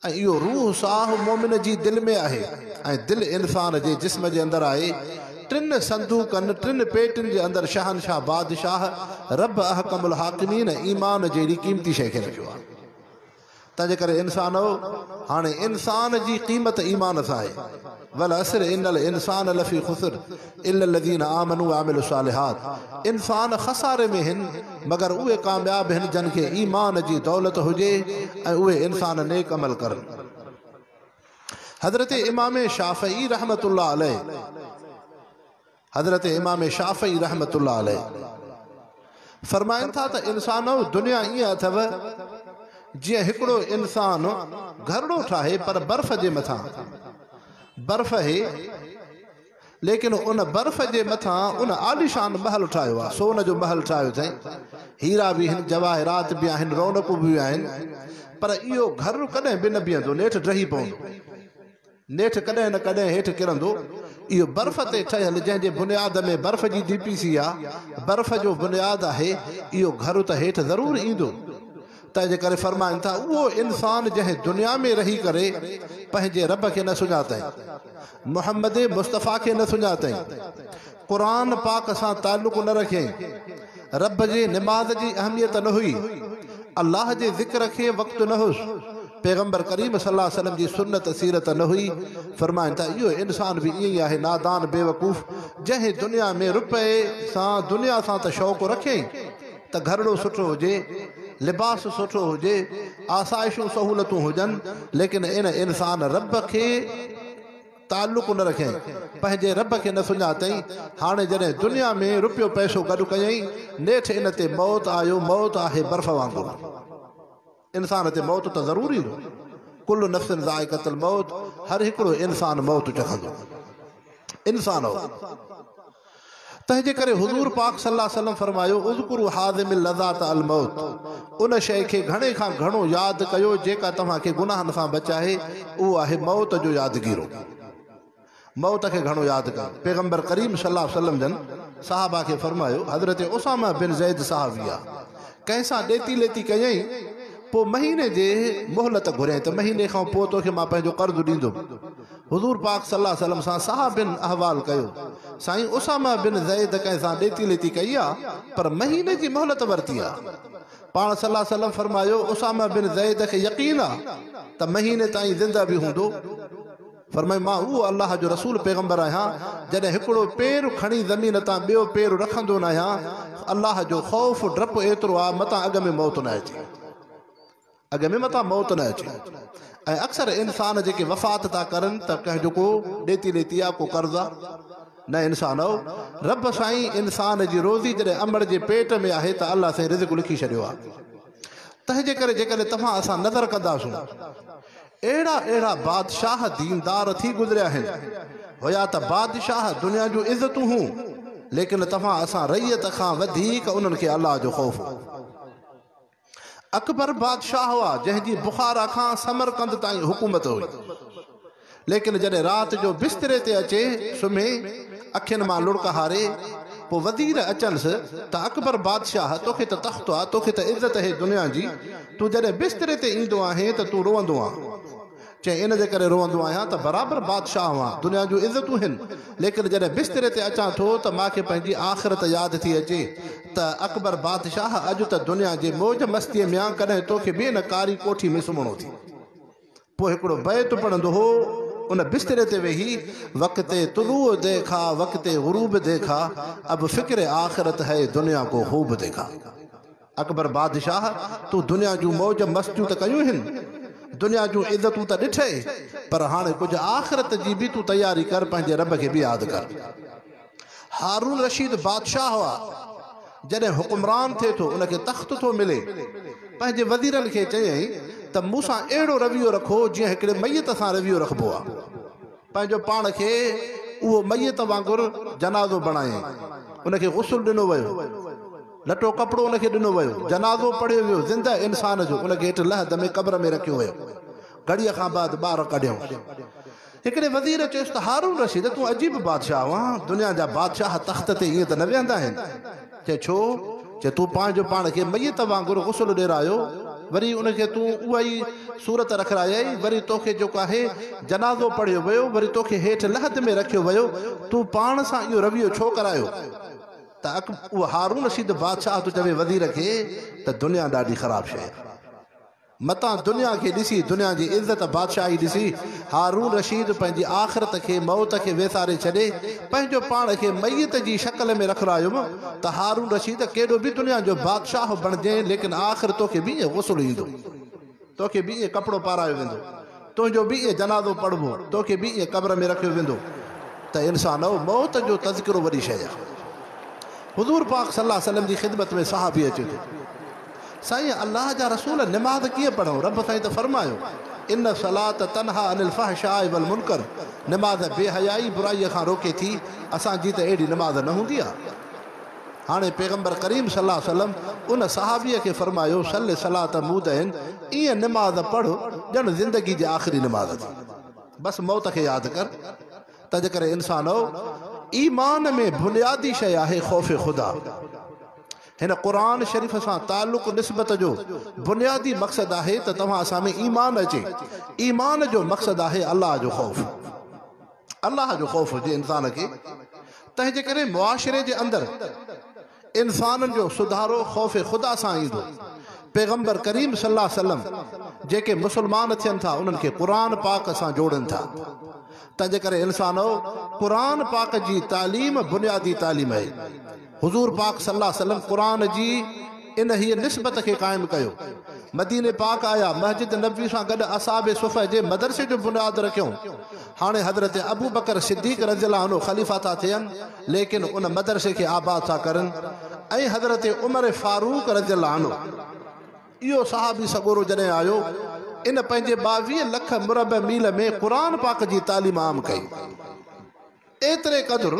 इहो रूह साह मोमिन जी दिल में आहे दिल इंसान जे जिस्म जे अंदर आहे। टिन संदूकनि टिन पेटिन जे अंदर शहनशाह बादशाह रब अहकमुल हाकिमीन ईमान जहिड़ी क़ीमती शइ खे रखियो आहे। तंहिंजे करे इंसान हाणे इंसान जी क़ीमत ईमान सां आहे। वल असर इन्नल इंसान लफ़ी खुसर इल्ला लज़ीना आमनू व अमिलु सालिहात। इंसान खसारे में हिन मगर उहे कामयाब हिन जन खे ईमान जी दौलत हुजे ऐं उहे इंसान नेक अमल करन। हज़रत इमाम शाफ़ई रहमतुल्लाह अलैह हज़रत इमाम शाफ़ई रहमतुल्लाह अलैह फरमाइन था त इंसानो दुनिया ईअं अथव जीअं हिकिड़ो इंसान घरड़ो ठाहे पर बर्फ़ जे मथां बर्फ़ है लेकिन उन बर्फ़ जे मथां उन आलिशान महल ठाहियो आहे। सोन जो महल ठाहियो अथई। हीरा भी आहिनि जवाहिरात भी आहिनि रौनकूं भी आहिनि पर इहो घर कॾहिं बि न बीहंदो नेठि ड्रही पवंदो नेठि कॾहिं न कॾहिं हेठि किरंदो। इहो बर्फ़ ते ठहियल जंहिंजे बुनियाद में बर्फ़ जी DPC आहे बर्फ़ जो बुनियाद आहे इहो घर त हेठि ज़रूरु ईंदो। तंहिंजे करे फरमाइनि था उहो इंसान जंहिं दुनिया में रही करे पंहिंजे रब खे न सुञातई मुहम्मद मुस्तफ़ा खे न सुञातई क़ुरान पाक सां ताल्लुक़ न रखियईं रब जे निमाज़ जी अहमियत न हुई अल्लाह जे ज़िक्र खे वक़्तु न हुस पैगम्बर करीम सल्लल्लाहु अलैहि वसल्लम जी सुन्नत सीरत न हुई। फरमाइनि था इहो इंसान भी ईअं ई आहे नादान बेवकूफ़ जंहिं दुनिया में रुपए सां दुनिया सां त शौक़ु रखियईं त घरड़ो सुठो हुजे लिबास सुठो हुजे आसाइशूं सहूलतूं हुजनि लेकिन इन इंसान रब खे ताल्लुक़ न रखियईं पंहिंजे रब खे न सुञातई। हाणे जॾहिं दुनिया में रुपयो पैसो गॾु कयईं नेठि इन ते मौत आयो मौत आहे बर्फ़ वांगुरु इंसान ते मौत त ज़रूरी हो कुल्लु नफ्सिन ज़ाइक़तुल मौत हर हिकिड़ो इंसान मौत चखंदो इंसान हो। तंहिंजे करे हुज़ूर पाक सल्लल्लाहु अलैहि वसल्लम फरमायो उज़कुरु हाज़िमिल लज़ात अल मौत उन शइ खे घणे खां घणो यादि कयो जेका तव्हांखे गुनाहनि सां बचाए उहो आहे मौत जो यादगीरो। मौत खे घणो यादि कयो। पैगम्बर करीम सल्लल्लाहु अलैहि वसल्लम जन साहबा खे फरमायो हज़रत उसामा बिन ज़ैद साहबी आहे कंहिंसां ॾेती लेती कयईं पोइ महीने जे मोहलत घुरियईं त महीने खां पोइ तोखे मां पंहिंजो कर्ज़ ॾींदुमि। हुज़ूर पाक सल्लल्लाहु अलैहि वसल्लम सां साहबिन अहवाल कयो साईं उसामा बिन ज़ैद कंहिंसां ॾेती लेती कई आहे पर महीने जी मोहलत वरिती आहे। पाण सल्लल्लाहु अलैहि वसल्लम फरमायो उसामा बिन ज़ैद खे यकीन आहे त महीने ताईं ज़िंदा बि हूंदो। फरमायो मां उहो अल्लाह जो रसूल पैगम्बर आहियां जॾहिं हिकिड़ो पेर खणी ज़मीन तां ॿियो पेर रखंदो न आहियां अल्लाह जो ख़ौफ़ डपु एतिरो आहे मतां अॻ में मौत न अचे अॻ में मतां मौत न अचे। ऐं अक्सर इंसान जेके वफ़ात था करनि त कंहिंजो को ॾेती लेती आहे को कर्ज़ आहे न इंसान हो रब साईं इंसान जी रोज़ी जॾहिं अमड़ जे पेट में आहे त अल्लाह साईं रिज़्क़ लिखी छॾियो आहे। तंहिंजे करे जेकॾहिं तव्हां असां नज़र कंदासूं अहिड़ा अहिड़ा बादशाह दीनदार थी गुज़रिया आहिनि हुया त बादशाह दुनिया जूं इज़तूं हूं लेकिन तव्हां असां रैयत खां वधीक उन्हनि खे अल्लाह जो ख़ौफ़ हो। अकबर बादशाह हुआ जंहिंजी बुखारा खां समरकंद ताईं हुकूमत हुई लेकिन जॾहिं राति जो बिस्तरे ते अचे सुम्हे अखियुनि मां लुड़क हारे पोइ वज़ीर अचनिसि त अकबर बादशाह तोखे त तख़्त आहे तोखे त इज़त आहे दुनिया जी तूं जॾहिं बिस्तरे ते ईंदो आहीं त तूं रोअंदो आहे चई इन जे करे रोअंदो आहियां त बराबरि बादशाह हुआ दुनिया जूं इज़तूं आहिनि लेकिन जॾहिं बिस्तरे ते अचां थो त मूंखे पंहिंजी आख़िरत यादि थी अचे त अकबर बादशाह अॼु त दुनिया जे मौज मस्तीअ में आहे कॾहिं तोखे ॿिए न कारी कोठी में सुम्हणो थी। पोइ हिकिड़ो बैत पढ़ंदो हो उन बिस्तरे ते वेही वक़्ते तुलूअ देखा वक़्ते गुरूब देखा अब फ़िक्र आख़िरत है दुनिया को ख़ूब देखा। अकबर बादशाह तूं दुनिया जूं मौज मस्तियूं त कयूं आहिनि दुनिया जूं इज़तूं त ॾिठे पर हाणे कुझु आख़िरत जी बि तूं तयारी कर पंहिंजे रब खे बि यादि कर। हारून रशीद बादशाह हुआ जॾहिं हुकुमरान थिए थो उनखे तख़्त थो मिले पंहिंजे वज़ीरनि खे चयईं त मूंसां अहिड़ो रवियो रखो जीअं हिकिड़े मैयत सां रवियो रखिबो आहे पंहिंजो पाण खे उहो मैयत वांगुरु जनाज़ो बणायईं उनखे गुस्ल ॾिनो वियो लटो कपिड़ो उनखे ॾिनो वियो जनाज़ो पढ़ियो वियो ज़िंदा इंसान जो उनखे हेठि लहद में क़ब्र में रखियो वियो घड़ीअ खां बाद ॿार कढियऊं। हिकिड़े वज़ीर चयुसि त हारून रशीद तूं अजीब बादशाह हुआ दुनिया जा बादशाह तख़्त ते ईअं त न विहंदा आहिनि चए छो चए तूं पंहिंजो पाण खे मैयत वांगुरु गुस्ल ॾेरायो वरी उनखे तूं उहा ई सूरत रखाराई, वरी तोखे जेको आहे जनाज़ो पढ़ियो वियो, वरी तोखे हेठि लहद में रखियो वियो, तूं पाण सां इहो रवियो छो करायो त उहो हारून रशीद बादशाह तूं चवे वज़ीर खे त दुनिया ॾाढी ख़राबु शइ आहे। मतां दुनिया खे ॾिसी, दुनिया जी इज़त बादशाही ॾिसी हारून रशीद पंहिंजी आख़िरत खे, मौत खे वेसारे छॾे पंहिंजो पाण खे मैयत जी शक्ल में रखारायुमि त हारून रशीद केॾो बि दुनिया जो बादशाह बणिजे, लेकिन आख़िर तोखे बि ईअं गुस्ल ईंदो, तोखे बि ईअं कपिड़ो पारायो वेंदो, तुंहिंजो बि ईअं जनाज़ो पढ़बो, तोखे बि ईअं क़ब्र में रखियो वेंदो। त इंसानो मौत जो तज़किरो वॾी शइ आहे। हुज़ूर पाक सल्लल्लाहु अलैहि वसल्लम जी ख़िदमत में सहाबी अचे थो, साईं अल्लाह जा रसूल निमाज़ कीअं पढ़ूं? रब साईं त फरमायो इन सलात तनहा अनिल फहशाइ वल मुनकर, निमाज़ बेहयाई बुराईअ खां रोके थी। असांजी त अहिड़ी निमाज़ न हूंदी आहे। हाणे पैगम्बर करीम सल्लल्लाहु अलैहि वसल्लम उन सहाबीअ खे फरमायो सल सलात मूदइन, ईअं निमाज़ पढ़ ॼण ज़िंदगी जी आख़िरी निमाज़ थी, बसि मौत खे यादि कर। तंहिंजे करे इंसानो ईमान में बुनियादी शइ आहे ख़ौफ़ ख़ुदा। हिन क़ुरान शरीफ़ सां ताल्लुक़ निस्बत जो बुनियादी मक़सदु आहे त तव्हां असां में ईमान अचे। ईमान जो मक़सदु आहे अल्लाह जो ख़ौफ़, अल्लाह जो ख़ौफ़ हुजे इंसान खे। तंहिंजे करे मुआशिरे जे अंदरि इंसाननि जो सुधारो ख़ौफ़ ख़ुदा सां ईंदो। पैगम्बर करीम सल्लल्लाहु अलैहि वसल्लम जेके मुस्लमान थियनि था उन्हनि खे क़ुरान पाक सां जोड़नि था। तंहिंजे करे इंसानो क़ुरान पाक जी तालीम बुनियादी तालीम आहे। हुज़ूर पाक सल्लल्लाहु अलैहि वसल्लम क़ुरान जी इन हीअ निस्बत खे क़ाइमु कयो। मदीने पाक आया, मस्जिद नबवी सां गॾु असाबे सुफ़ जे मदरसे जो बुनियादु रखियो। हाणे हज़रत अबू बकर सिद्दीक़ रज़ियल्लाहु अन्हु ख़लीफ़ा था थियनि, लेकिन उन मदरसे खे आबाद था करनि। ऐं हज़रत उमर फारूक रज़ियल्लाहु अन्हु, इहो सहाबी सॻोरो जॾहिं आयो, इन पंहिंजे 22 लख मुरब मील में क़ुरान पाक जी तालीम आम कई। एतिरे क़दुरु